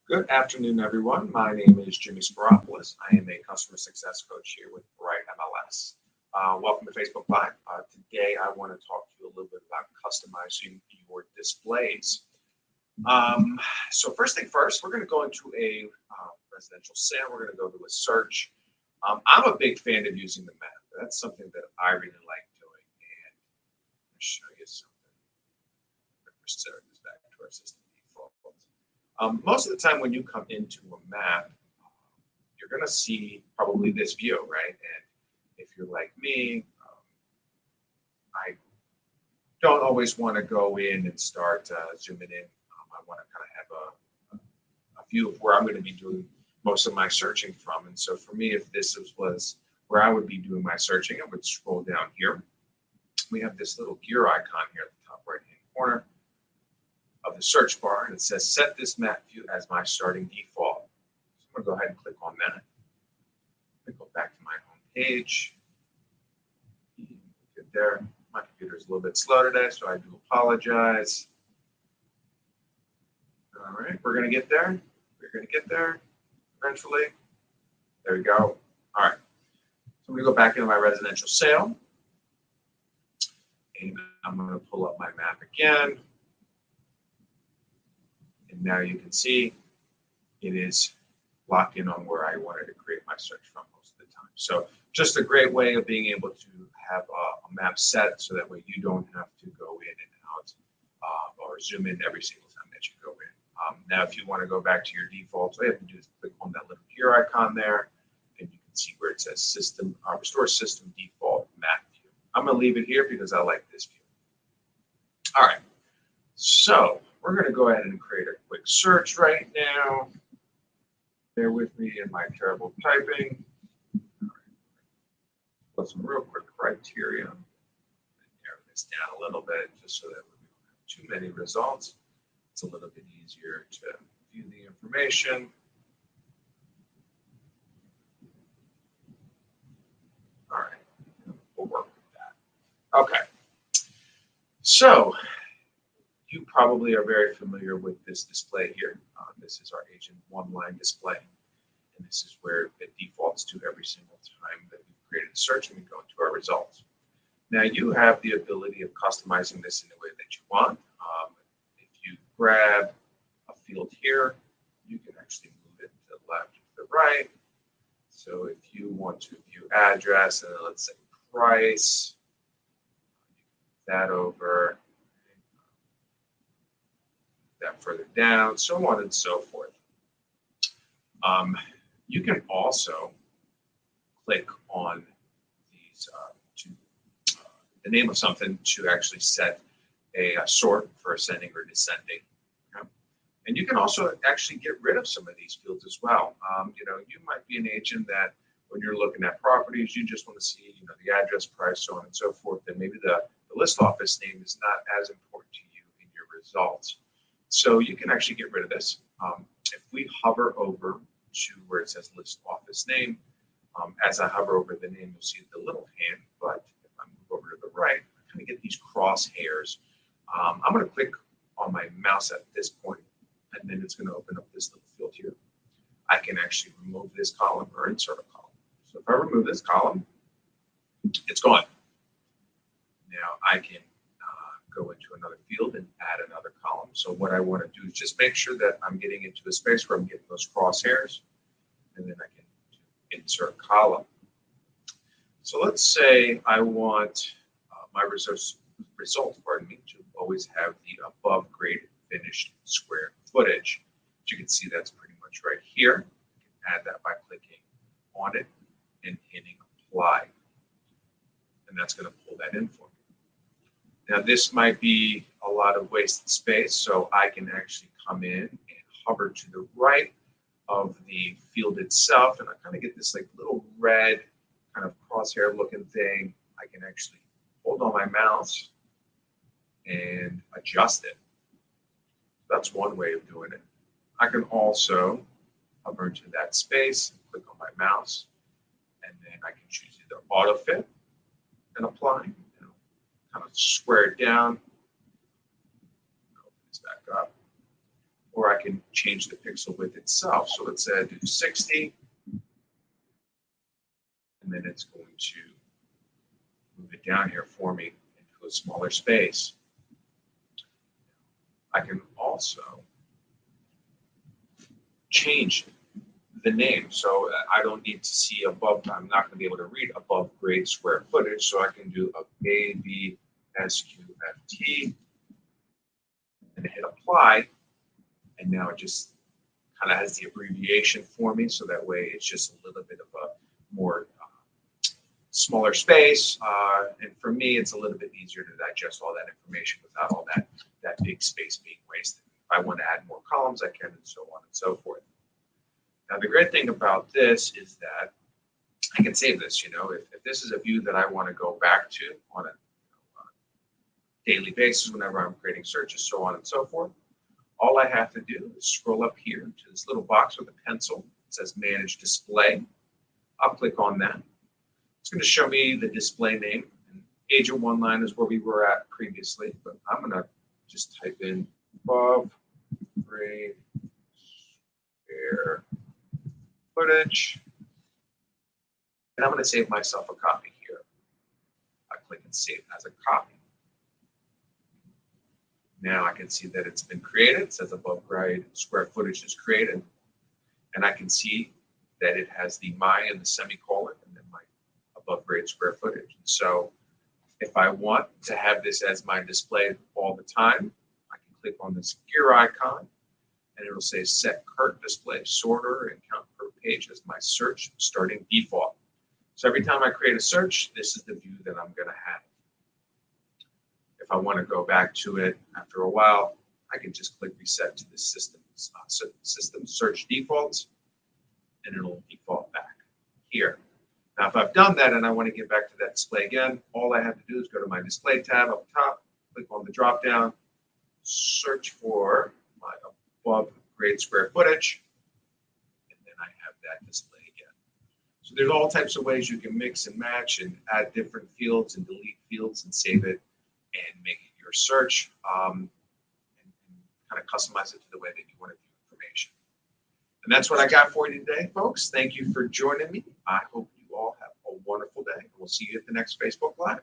Good afternoon, everyone. My name is Jimmy Spyropoulos. I am a customer success coach here with Bright MLS. Welcome to Facebook Live. Today, I want to talk to you a little bit about customizing your displays. So first thing first, we're going to go into a residential sale. We're going to go to a search. I'm a big fan of using the map. That's something that I really like doing. And I'll show you something. Let's start this back to our system default. Most of the time when you come into a map, you're going to see probably this view, right? And if you're like me, I don't always want to go in and start zooming in. I want to kind of have a view of where I'm going to be doing most of my searching from. And so for me, if this was where I would be doing my searching, I would scroll down here. We have this little gear icon here at the top right-hand corner of the search bar, and it says set this map view as my starting default. So I'm going to go ahead and click on that. I'm going to go back to my home page. Get there. My computer is a little bit slow today, so I do apologize. All right, we're going to get there. We're going to get there eventually. There we go. All right. So I'm going to go back into my residential sale, and I'm going to pull up my map again. And now you can see it is locked in on where I wanted to create my search from most of the time. So just a great way of being able to have a map set so that way you don't have to go in and out or zoom in every single time that you go in. Now, if you want to go back to your defaults, all you have to do is click on that little gear icon there, and you can see where it says System Restore System Default Map View. I'm going to leave it here because I like this view. All right, so we're going to go ahead and create a quick search right now. Bear with me in my terrible typing. Put some real quick criteria. Narrow this down a little bit just so that we don't have too many results. It's a little bit easier to view the information. All right, we'll work with that. Okay, so you probably are very familiar with this display here. This is our Agent one-line display, and this is where it defaults to every single time that we've created a search and we go into our results. Now you have the ability of customizing this in the way that you want. If you grab a field here, you can actually move it to the left or to the right. So if you want to view address and then let's say price, you can move that over. That further down, so on and so forth. You can also click on these the name of something to actually set a sort for ascending or descending. Okay? And you can also actually get rid of some of these fields as well. You might be an agent that when you're looking at properties, you just want to see the address, price, so on and so forth. And maybe the list office name is not as important to you in your results. So you can actually get rid of this. If we hover over to where it says list office name, as I hover over the name, you'll see the little hand, but if I move over to the right, I kind of get these crosshairs. I'm going to click on my mouse at this point, and then it's going to open up this little field here. I can actually remove this column or insert a column. So if I remove this column, it's gone. Now I can go into another field and add another column. So what I want to do is just make sure that I'm getting into a space where I'm getting those crosshairs, and then I can insert column. So let's say I want my results, to always have the above grade finished square footage. As you can see, that's pretty much right here. You can add that by clicking on it and hitting apply. And that's going to pull that in for me. Now, this might be a lot of wasted space, so I can actually come in and hover to the right of the field itself, and I kind of get this like little red kind of crosshair looking thing. I can actually hold on my mouse and adjust it. That's one way of doing it. I can also hover into that space, click on my mouse, and then I can choose either auto fit and apply. Kind of square it down, open this back up, or I can change the pixel width itself. So let's say I do 60, and then it's going to move it down here for me into a smaller space. I can also change the name. So I don't need to see above, I'm not going to be able to read above grade square footage. So I can do a ABSQFT and hit apply. And now it just kind of has the abbreviation for me. So that way it's just a little bit of a more smaller space. And for me, it's a little bit easier to digest all that information without all that big space being wasted. If I want to add more columns, I can, and so on and so forth. Now, the great thing about this is that I can save this. If this is a view that I want to go back to on a daily basis, whenever I'm creating searches, so on and so forth, all I have to do is scroll up here to this little box with a pencil. It says Manage Display. I'll click on that. It's going to show me the display name. And Agent One Line is where we were at previously, but I'm going to just type in above grade square footage, and I'm going to save myself a copy here. I click and save as a copy. Now I can see that it's been created. It says above grade square footage is created, and I can see that it has the my and the semicolon, and then my above grade square footage. And so if I want to have this as my display all the time, I can click on this gear icon, and it'll say set current display sorter and count per page as my search starting default. So every time I create a search, this is the view that I'm going to have. If I want to go back to it after a while, I can just click reset to the system search defaults, and it'll default back here. Now, if I've done that and I want to get back to that display again, all I have to do is go to my display tab up top, click on the drop down, search for my above grade square footage, and then I have that display again. So there's all types of ways you can mix and match and add different fields and delete fields and save it and make it your search and kind of customize it to the way that you want to view information. And that's what I got for you today, folks. Thank you for joining me. I hope you all have a wonderful day. We'll see you at the next Facebook Live.